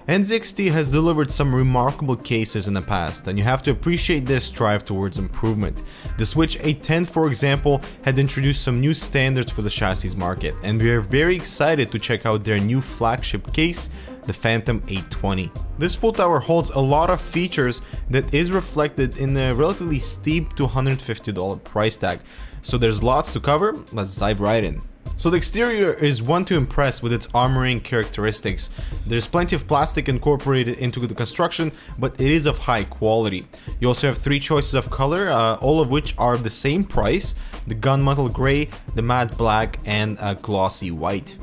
NZXT has delivered some remarkable cases in the past, and you have to appreciate their strive towards improvement. The Switch 810, for example, had introduced some new standards for the chassis market, and we are very excited to check out their new flagship case, the Phantom 820. This full tower holds a lot of features that is reflected in a relatively steep $250 price tag. So there's lots to cover, let's dive right in. So the exterior is one to impress with its armoring characteristics. There's plenty of plastic incorporated into the construction, but it is of high quality. You also have three choices of color, all of which are the same price: the gunmetal gray, the matte black, and a glossy white.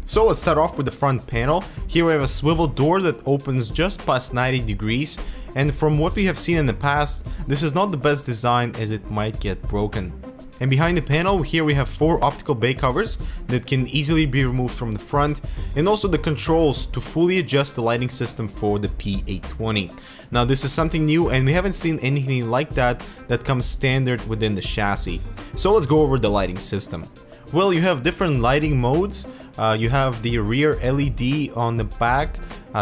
So let's start off with the front panel. Here we have a swivel door that opens just past 90 degrees, and from what we have seen in the past, this is not the best design as it might get broken. And behind the panel, here we have 4 optical bay covers that can easily be removed from the front, and also the controls to fully adjust the lighting system for the P820. Now this is something new, and we haven't seen anything like that comes standard within the chassis. So let's go over the lighting system. Well, you have different lighting modes. You have the rear LED on the back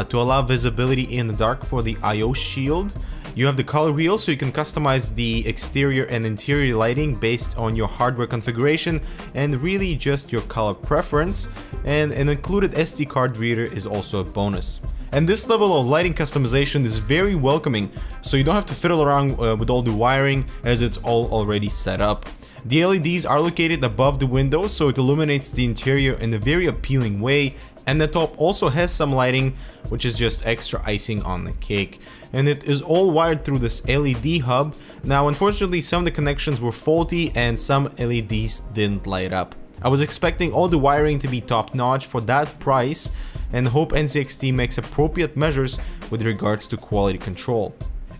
to allow visibility in the dark for the I/O shield. You have the color wheel, so you can customize the exterior and interior lighting based on your hardware configuration and really just your color preference, and an included SD card reader is also a bonus. And this level of lighting customization is very welcoming, so you don't have to fiddle around with all the wiring as it's all already set up. The LEDs are located above the window, so it illuminates the interior in a very appealing way, and the top also has some lighting, which is just extra icing on the cake. And it is all wired through this LED hub. Now unfortunately some of the connections were faulty and some LEDs didn't light up. I was expecting all the wiring to be top notch for that price, and hope NZXT makes appropriate measures with regards to quality control.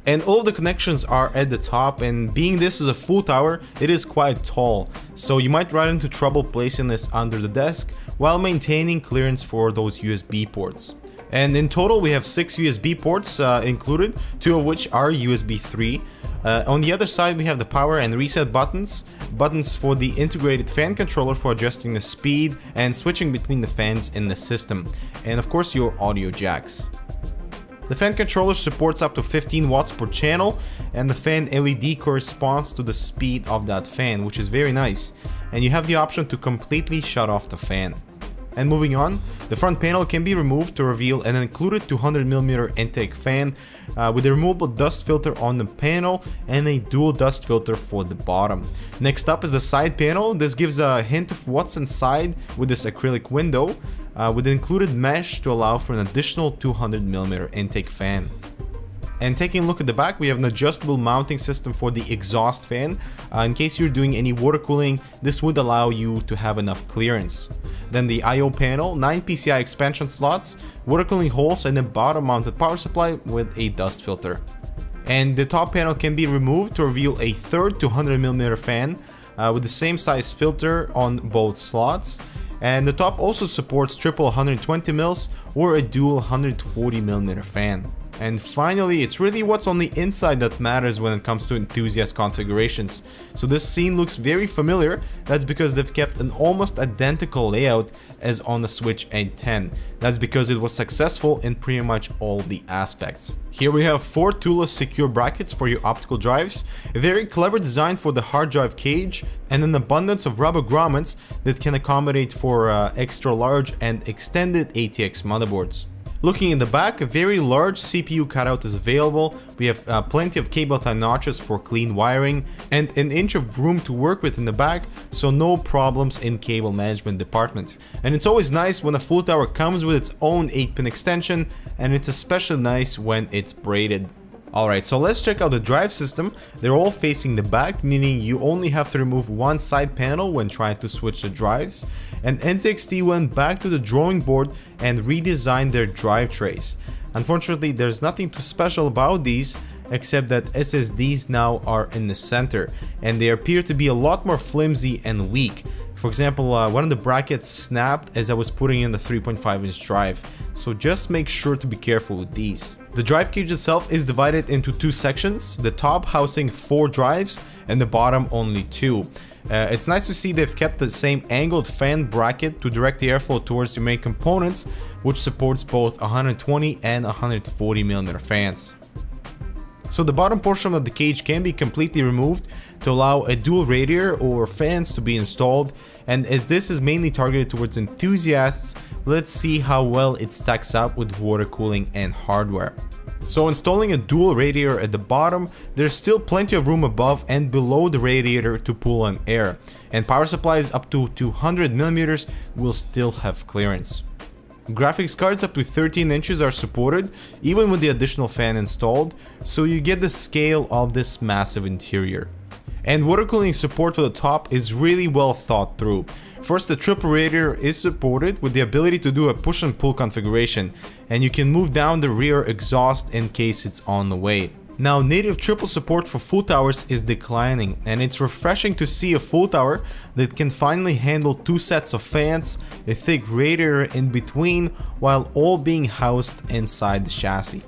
And all of the connections are at the top, and being this is a full tower, it is quite tall, so you might run into trouble placing this under the desk while maintaining clearance for those USB ports. And in total we have 6 USB ports included, 2 of which are USB 3. On the other side we have the power and reset buttons for the integrated fan controller for adjusting the speed and switching between the fans in the system, and of course your audio jacks. The fan controller supports up to 15 watts per channel, and the fan LED corresponds to the speed of that fan, which is very nice. And you have the option to completely shut off the fan. And moving on, the front panel can be removed to reveal an included 200mm intake fan with a removable dust filter on the panel and a dual dust filter for the bottom. Next up is the side panel. This gives a hint of what's inside with this acrylic window with included mesh to allow for an additional 200mm intake fan. And taking a look at the back, we have an adjustable mounting system for the exhaust fan. In case you're doing any water cooling, this would allow you to have enough clearance. Then the I/O panel, 9 PCI expansion slots, water cooling holes, and a bottom mounted power supply with a dust filter. And the top panel can be removed to reveal a third 200mm fan with the same size filter on both slots. And the top also supports triple 120mm or a dual 140mm fan. And finally, it's really what's on the inside that matters when it comes to enthusiast configurations. So this scene looks very familiar. That's because they've kept an almost identical layout as on the Switch 810. That's because it was successful in pretty much all the aspects. Here we have 4 toolless secure brackets for your optical drives, a very clever design for the hard drive cage, and an abundance of rubber grommets that can accommodate for extra large and extended ATX motherboards. Looking in the back, a very large CPU cutout is available. We have plenty of cable tie notches for clean wiring and an inch of room to work with in the back, so no problems in cable management department. And it's always nice when a full tower comes with its own 8-pin extension, and it's especially nice when it's braided. Alright, so let's check out the drive system. They're all facing the back, meaning you only have to remove one side panel when trying to switch the drives. And NZXT went back to the drawing board and redesigned their drive trays. Unfortunately, there's nothing too special about these, except that SSDs now are in the center, and they appear to be a lot more flimsy and weak. For example, one of the brackets snapped as I was putting in the 3.5-inch drive, so just make sure to be careful with these. The drive cage itself is divided into 2 sections, the top housing 4 drives and the bottom only 2. It's nice to see they've kept the same angled fan bracket to direct the airflow towards the main components, which supports both 120 and 140mm fans. So the bottom portion of the cage can be completely removed to allow a dual radiator or fans to be installed, and as this is mainly targeted towards enthusiasts, let's see how well it stacks up with water cooling and hardware. So installing a dual radiator at the bottom, there's still plenty of room above and below the radiator to pull on air, and power supplies up to 200mm will still have clearance. Graphics cards up to 13 inches are supported, even with the additional fan installed, so you get the scale of this massive interior. And water cooling support for the top is really well thought through. First, the triple radiator is supported with the ability to do a push and pull configuration, and you can move down the rear exhaust in case it's on the way. Now, native triple support for full towers is declining, and it's refreshing to see a full tower that can finally handle 2 sets of fans, a thick radiator in between, while all being housed inside the chassis.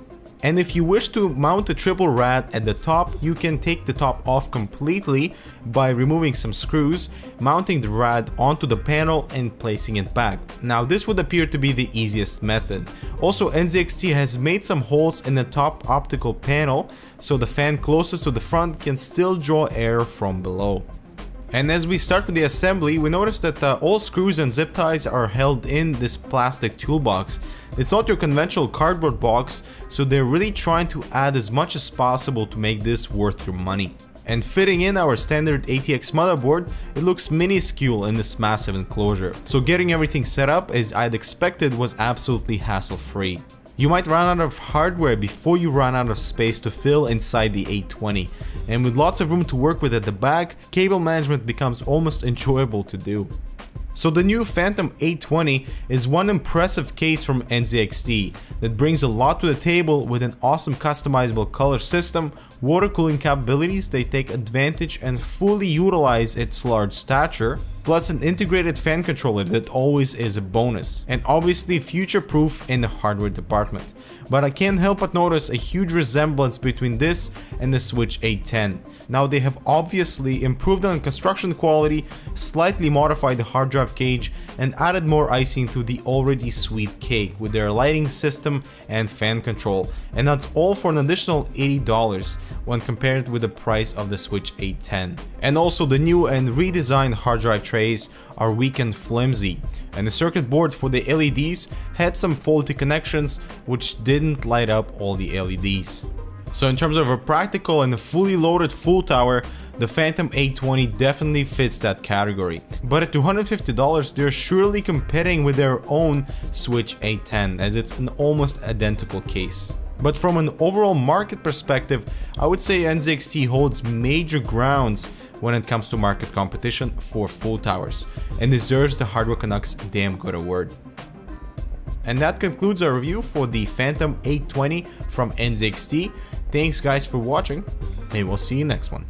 And if you wish to mount a triple rad at the top, you can take the top off completely by removing some screws, mounting the rad onto the panel and placing it back. Now this would appear to be the easiest method. Also, NZXT has made some holes in the top optical panel, so the fan closest to the front can still draw air from below. And as we start with the assembly, we notice that all screws and zip ties are held in this plastic toolbox. It's not your conventional cardboard box, so they're really trying to add as much as possible to make this worth your money. And fitting in our standard ATX motherboard, it looks minuscule in this massive enclosure. So getting everything set up as I'd expected was absolutely hassle-free. You might run out of hardware before you run out of space to fill inside the 820, and with lots of room to work with at the back, cable management becomes almost enjoyable to do. So the new Phantom 820 is one impressive case from NZXT that brings a lot to the table with an awesome customizable color system, water cooling capabilities. They take advantage and fully utilize its large stature, plus an integrated fan controller that always is a bonus, and obviously future-proof in the hardware department. But I can't help but notice a huge resemblance between this and the Switch 810. Now they have obviously improved on construction quality, slightly modified the hard drive cage, and added more icing to the already sweet cake with their lighting system and fan control, and that's all for an additional $80 when compared with the price of the Switch 810. And also the new and redesigned hard drive trays are weak and flimsy, and the circuit board for the LEDs had some faulty connections which didn't light up all the LEDs. So in terms of a practical and a fully loaded full tower, the Phantom 820 definitely fits that category. But at $250, they're surely competing with their own Switch 810, as it's an almost identical case. But from an overall market perspective, I would say NZXT holds major grounds when it comes to market competition for full towers, and deserves the Hardware Canucks damn good award. And that concludes our review for the Phantom 820 from NZXT. Thanks guys for watching, and we'll see you next one.